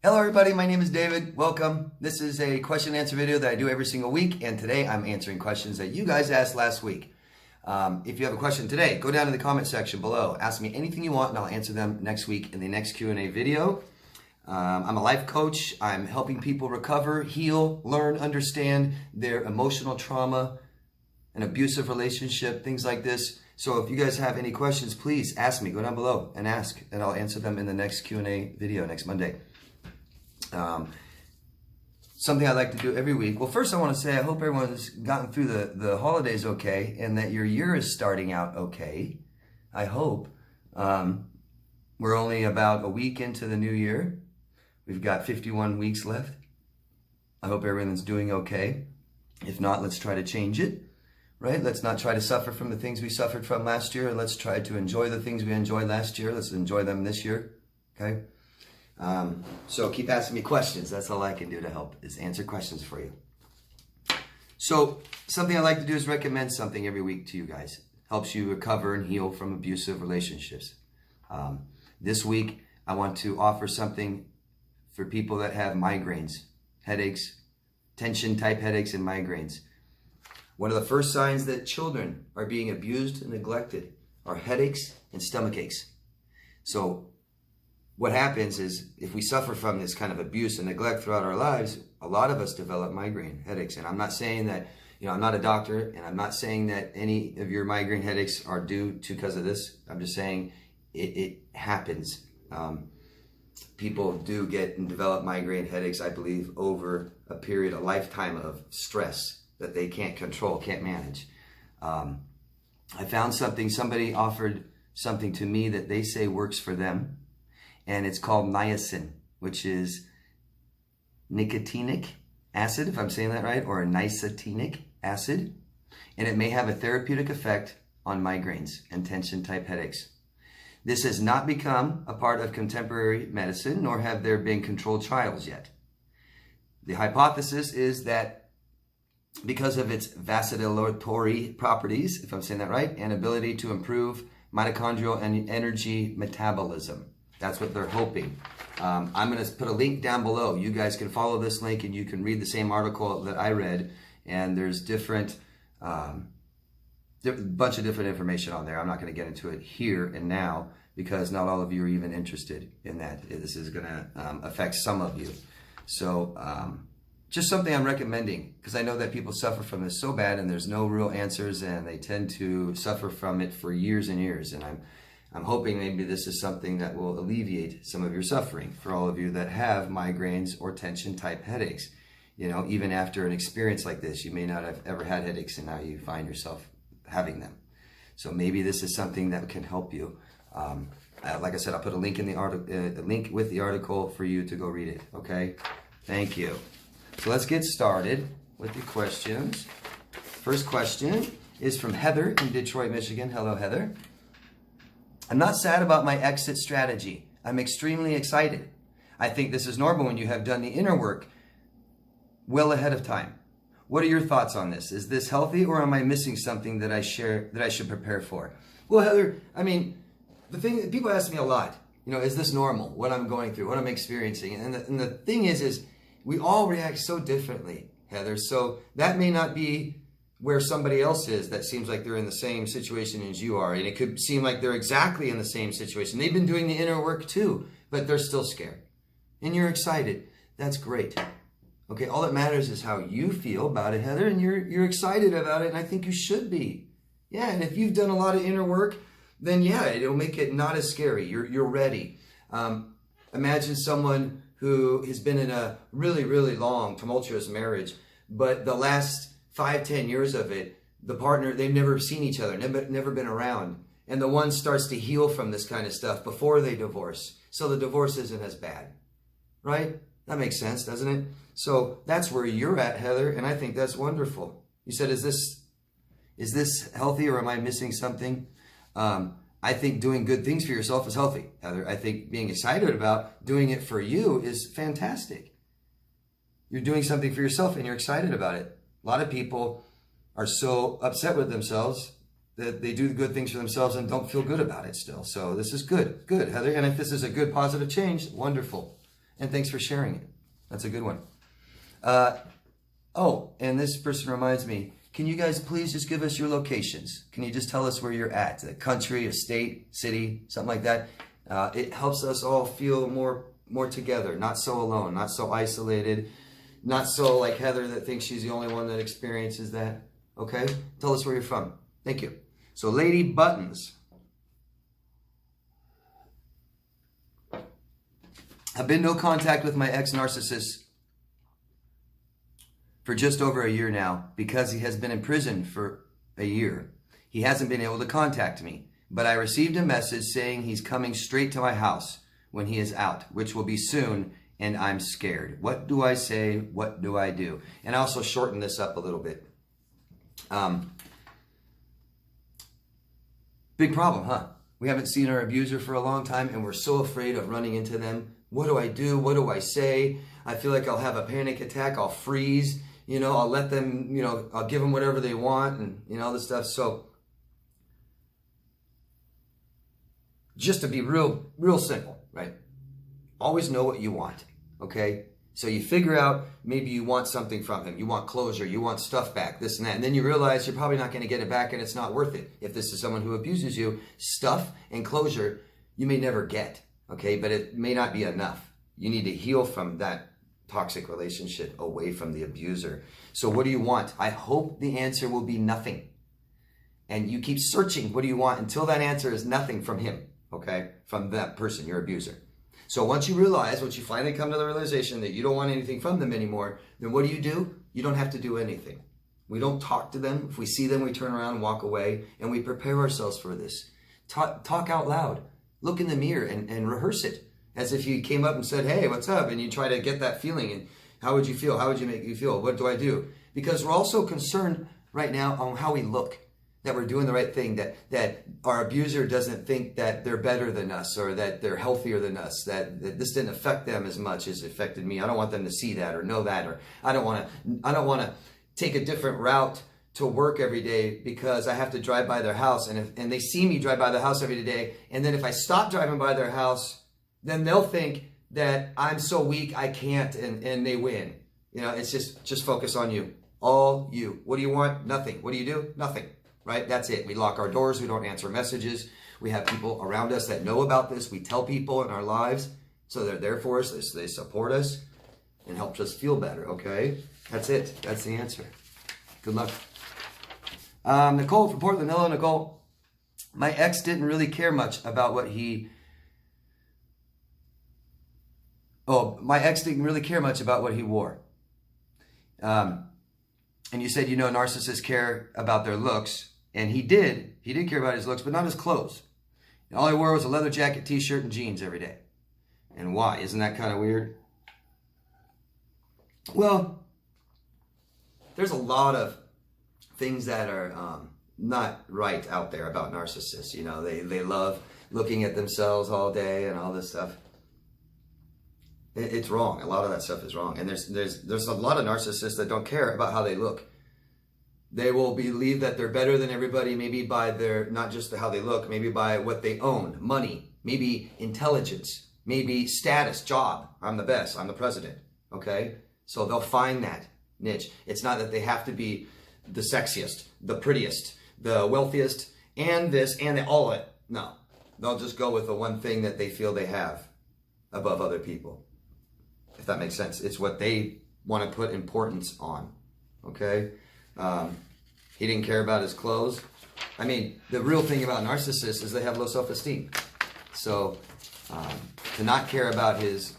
Hello everybody, my name is David. Welcome. This is a question and answer video that I do every single week, and today I'm answering questions that you guys asked last week. If you have a question today, go down to the comment section below. Ask me anything you want and I'll answer them next week in the next Q&A video. I'm a life coach. I'm helping people recover, heal, learn, understand their emotional trauma, an abusive relationship, things like this. So if you guys have any questions, please ask me. Go down below and ask, and I'll answer them in the next Q&A video next Monday. Something I like to do every week. Well, first I want to say I hope everyone's gotten through the holidays okay and that your year is starting out okay. I hope. We're only about a week into the new year. We've got 51 weeks left. I hope everyone's doing okay. If not, let's try to change it, right? Let's not try to suffer from the things we suffered from last year. Let's try to enjoy the things we enjoyed last year. Let's enjoy them this year, okay? So keep asking me questions. That's all I can do to help, is answer questions for you. So something I like to do is recommend something every week to you guys. Helps you recover and heal from abusive relationships. This week, I want to offer something for people that have migraines, headaches, tension type headaches and migraines. One of the first signs that children are being abused and neglected are headaches and stomach aches. So what happens is, if we suffer from this kind of abuse and neglect throughout our lives, a lot of us develop migraine headaches. And I'm not saying that, I'm not a doctor, and I'm not saying that any of your migraine headaches are due to because of this. I'm just saying it happens. People do get and develop migraine headaches, I believe, over a period, a lifetime of stress that they can't control, can't manage. I found something, somebody offered something to me that they say works for them. And it's called niacin, which is nicotinic acid, if I'm saying that right, or a nicotinic acid. And it may have a therapeutic effect on migraines and tension type headaches. This has not become a part of contemporary medicine, nor have there been controlled trials yet. The hypothesis is that because of its vasodilatory properties, if I'm saying that right, and ability to improve mitochondrial and energy metabolism. That's what they're hoping. I'm going to put a link down below. You guys can follow this link and you can read the same article that I read. And there's bunch of different information on there. I'm not going to get into it here and now because not all of you are even interested in that. This is going to affect some of you. So just something I'm recommending, because I know that people suffer from this so bad and there's no real answers and they tend to suffer from it for years and years. And I'm hoping maybe this is something that will alleviate some of your suffering for all of you that have migraines or tension type headaches. Even after an experience like this, you may not have ever had headaches and now you find yourself having them. So maybe this is something that can help you. Like I said, I'll put a link in the link with the article for you to go read it. Okay? Thank you. So let's get started with the questions. First question is from Heather in Detroit, Michigan. Hello, Heather. I'm not sad about my exit strategy. I'm extremely excited. I think this is normal when you have done the inner work well ahead of time. What are your thoughts on this? Is this healthy, or am I missing something that I should prepare for? Well, Heather, the thing that people ask me a lot, is this normal? What I'm going through, what I'm experiencing. And the thing is we all react so differently, Heather. So that may not be where somebody else is that seems like they're in the same situation as you are. And it could seem like they're exactly in the same situation. They've been doing the inner work too, but they're still scared. And you're excited. That's great. Okay, all that matters is how you feel about it, Heather, and you're excited about it, and I think you should be. Yeah, and if you've done a lot of inner work, then yeah, it'll make it not as scary. You're ready. Imagine someone who has been in a really, really long, tumultuous marriage, but the last 5-10 years of it, the partner, they've never seen each other, never been around. And the one starts to heal from this kind of stuff before they divorce. So the divorce isn't as bad, right? That makes sense, doesn't it? So that's where you're at, Heather, and I think that's wonderful. You said, is this healthy, or am I missing something? I think doing good things for yourself is healthy, Heather. I think being excited about doing it for you is fantastic. You're doing something for yourself and you're excited about it. A lot of people are so upset with themselves that they do the good things for themselves and don't feel good about it still. So this is good, Heather. And if this is a good, positive change, wonderful. And thanks for sharing it. That's a good one. Oh, and this person reminds me, can you guys please just give us your locations? Can you just tell us where you're at? A country, a state, city, something like that. It helps us all feel more together, not so alone, not so isolated, not so like Heather that thinks she's the only one that experiences that. Okay? Tell us where you're from. Thank you. So Lady Buttons. I've been no contact with my ex-narcissist for just over a year now because he has been in prison for a year. He hasn't been able to contact me, but I received a message saying he's coming straight to my house when he is out, which will be soon, and I'm scared. What do I say? What do I do? And I also shorten this up a little bit. Big problem, huh? We haven't seen our abuser for a long time, and we're so afraid of running into them. What do I do? What do I say? I feel like I'll have a panic attack. I'll freeze. You know, I'll let them, you know, I'll give them whatever they want and, you know, all this stuff. So just to be real simple, right? Always know what you want, okay? So you figure out maybe you want something from him. You want closure. You want stuff back, this and that. And then you realize you're probably not going to get it back and it's not worth it. If this is someone who abuses you, stuff and closure you may never get, okay? But it may not be enough. You need to heal from that toxic relationship away from the abuser. So what do you want? I hope the answer will be nothing. And you keep searching, what do you want, until that answer is nothing from him, okay? From that person, your abuser. So once you realize, once you finally come to the realization that you don't want anything from them anymore, then what do? You don't have to do anything. We don't talk to them. If we see them, we turn around and walk away, and we prepare ourselves for this. Talk out loud. Look in the mirror and rehearse it. As if you came up and said, hey, what's up? And you try to get that feeling. And how would you feel? How would you make you feel? What do I do? Because we're also concerned right now on how we look, that we're doing the right thing, that our abuser doesn't think that they're better than us or that they're healthier than us, that this didn't affect them as much as it affected me. I don't want them to see that or know that, or I don't want to take a different route to work every day because I have to drive by their house. And they see me drive by the house every day. And then if I stop driving by their house, then they'll think that I'm so weak I can't, and they win. You know, it's just focus on you. All you. What do you want? Nothing. What do you do? Nothing. Right? That's it. We lock our doors. We don't answer messages. We have people around us that know about this. We tell people in our lives, so they're there for us. They support us and help us feel better. Okay? That's it. That's the answer. Good luck. Nicole from Portland. Hello, Nicole. My ex didn't really care much about what he... my ex didn't really care much about what he wore. And you said, you know, narcissists care about their looks. And he did. He did care about his looks, but not his clothes. And all he wore was a leather jacket, t-shirt, and jeans every day. And why? Isn't that kind of weird? Well, there's a lot of things that are not right out there about narcissists. You know, they love looking at themselves all day and all this stuff. It's wrong. A lot of that stuff is wrong. And there's a lot of narcissists that don't care about how they look. They will believe that they're better than everybody, maybe by their, not just how they look, maybe by what they own, money, maybe intelligence, maybe status, job. I'm the best. I'm the president. Okay? So they'll find that niche. It's not that they have to be the sexiest, the prettiest, the wealthiest, and this, and all of it. No. They'll just go with the one thing that they feel they have above other people. If that makes sense. It's what they want to put importance on. Okay? He didn't care about his clothes. I mean, the real thing about narcissists is they have low self-esteem. So to not care about his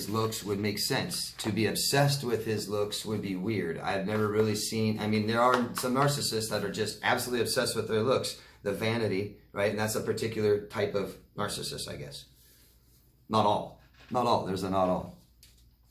looks would make sense. To be obsessed with his looks would be weird. I've never really seen, I mean, there are some narcissists that are just absolutely obsessed with their looks. The vanity, right? And that's a particular type of narcissist, I guess. Not all. Not all. There's a not all.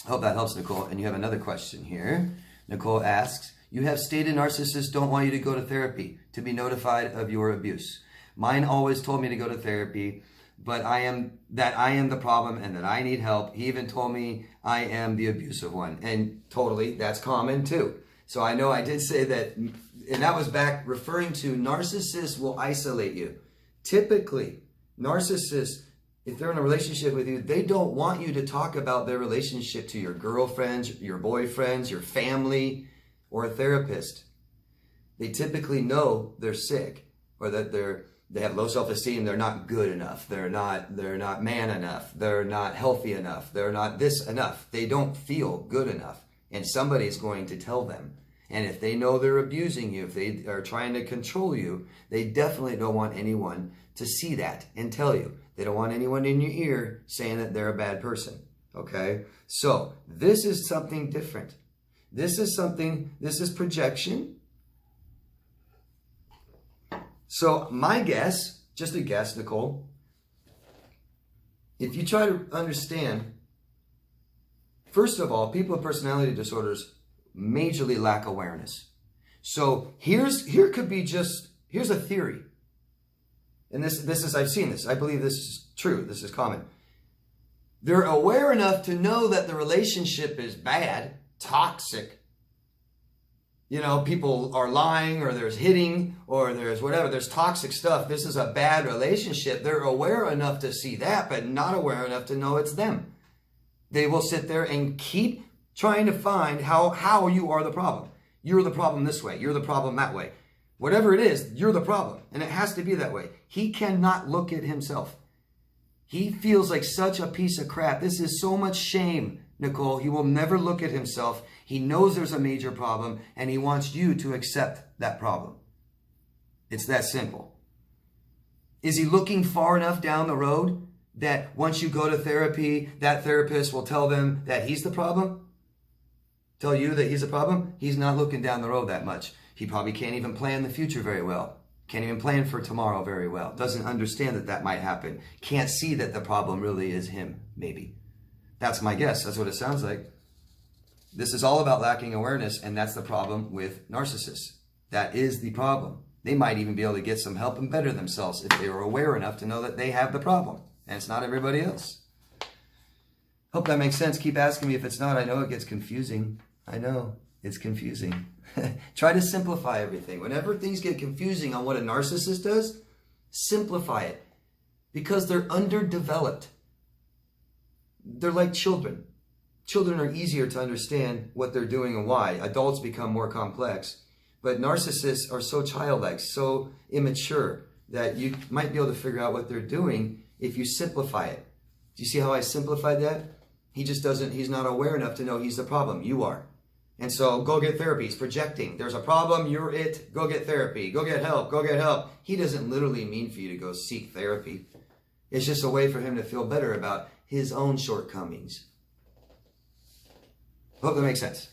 I hope that helps, Nicole. And you have another question here. Nicole asks, you have stated narcissists don't want you to go to therapy to be notified of your abuse. Mine always told me to go to therapy, but I am the problem and that I need help. He even told me I am the abusive one. And totally, that's common too. So I know I did say that, and that was back referring to narcissists will isolate you. Typically, narcissists if they're in a relationship with you, they don't want you to talk about their relationship to your girlfriends, your boyfriends, your family, or a therapist. They typically know they're sick, or that they have low self-esteem. They're not good enough. They're not man enough. They're not healthy enough. They're not this enough. They don't feel good enough. And somebody's going to tell them. And if they know they're abusing you, if they are trying to control you, they definitely don't want anyone to see that and tell you. They don't want anyone in your ear saying that they're a bad person. Okay? So this is something different. This is projection. So my guess, just a guess, Nicole, if you try to understand, first of all, people with personality disorders majorly lack awareness. So here's a theory. And this is, I've seen this. I believe this is true. This is common. They're aware enough to know that the relationship is bad, toxic. You know, people are lying, or there's hitting, or there's whatever. There's toxic stuff. This is a bad relationship. They're aware enough to see that, but not aware enough to know it's them. They will sit there and keep trying to find how you are the problem. You're the problem this way. You're the problem that way. Whatever it is, you're the problem. And it has to be that way. He cannot look at himself. He feels like such a piece of crap. This is so much shame, Nicole. He will never look at himself. He knows there's a major problem, and he wants you to accept that problem. It's that simple. Is he looking far enough down the road that once you go to therapy, that therapist will tell them that he's the problem? Tell you that he's the problem? He's not looking down the road that much. He probably can't even plan the future very well. Can't even plan for tomorrow very well. Doesn't understand that might happen. Can't see that the problem really is him, maybe. That's my guess. That's what it sounds like. This is all about lacking awareness, and that's the problem with narcissists. That is the problem. They might even be able to get some help and better themselves if they were aware enough to know that they have the problem, and it's not everybody else. Hope that makes sense. Keep asking me if it's not. I know it gets confusing. I know it's confusing. Try to simplify everything. Whenever things get confusing on what a narcissist does, simplify it, because they're underdeveloped. They're like children. Children are easier to understand what they're doing and why. Adults become more complex. But narcissists are so childlike, so immature, that you might be able to figure out what they're doing if you simplify it. Do you see how I simplified that? He's not aware enough to know he's the problem. You are. And so go get therapy. He's projecting. There's a problem. You're it. Go get therapy. Go get help. Go get help. He doesn't literally mean for you to go seek therapy. It's just a way for him to feel better about his own shortcomings. Hope that makes sense.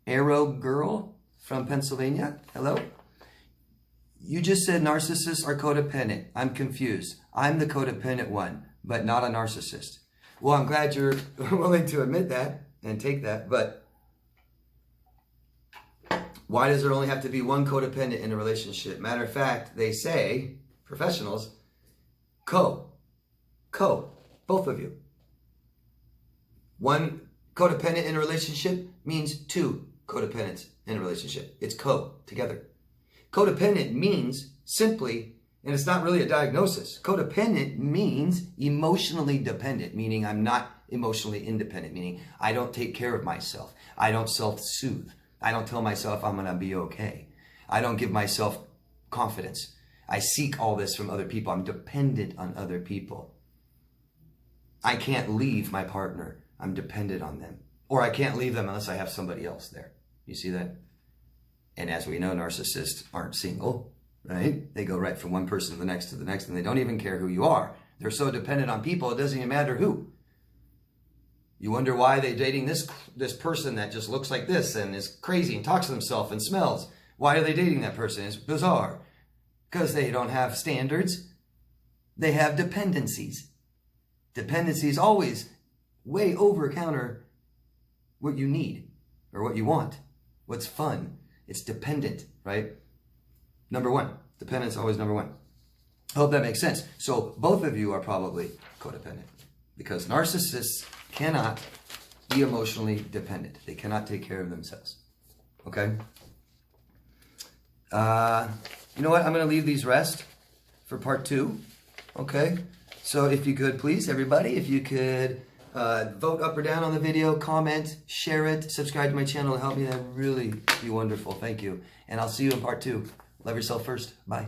Arrow Girl from Pennsylvania. Hello. You just said narcissists are codependent. I'm confused. I'm the codependent one, but not a narcissist. Well, I'm glad you're willing to admit that and take that, but why does there only have to be one codependent in a relationship? Matter of fact, they say, professionals, both of you. One codependent in a relationship means two codependents in a relationship. It's together. Codependent means simply, and it's not really a diagnosis. Codependent means emotionally dependent, meaning I'm not emotionally independent, meaning I don't take care of myself. I don't self-soothe. I don't tell myself I'm going to be okay. I don't give myself confidence. I seek all this from other people. I'm dependent on other people. I can't leave my partner. I'm dependent on them. Or I can't leave them unless I have somebody else there. You see that? And as we know, narcissists aren't single, right? They go right from one person to the next, and they don't even care who you are. They're so dependent on people, it doesn't even matter who. You wonder why they're dating this person that just looks like this and is crazy and talks to themselves and smells. Why are they dating that person? It's bizarre. Because they don't have standards. They have dependencies. Dependencies always way over counter what you need or what you want, what's fun. It's dependent, right? Number one. Dependence always number one. I hope that makes sense. So both of you are probably codependent because narcissists cannot be emotionally dependent. They cannot take care of themselves. Okay? You know what? I'm going to leave these rest. for part 2. Okay? So if you could, please, everybody, if you could vote up or down on the video, comment, share it, subscribe to my channel to help me. That'd really be wonderful. Thank you. And I'll see you in part 2. Love yourself first. Bye.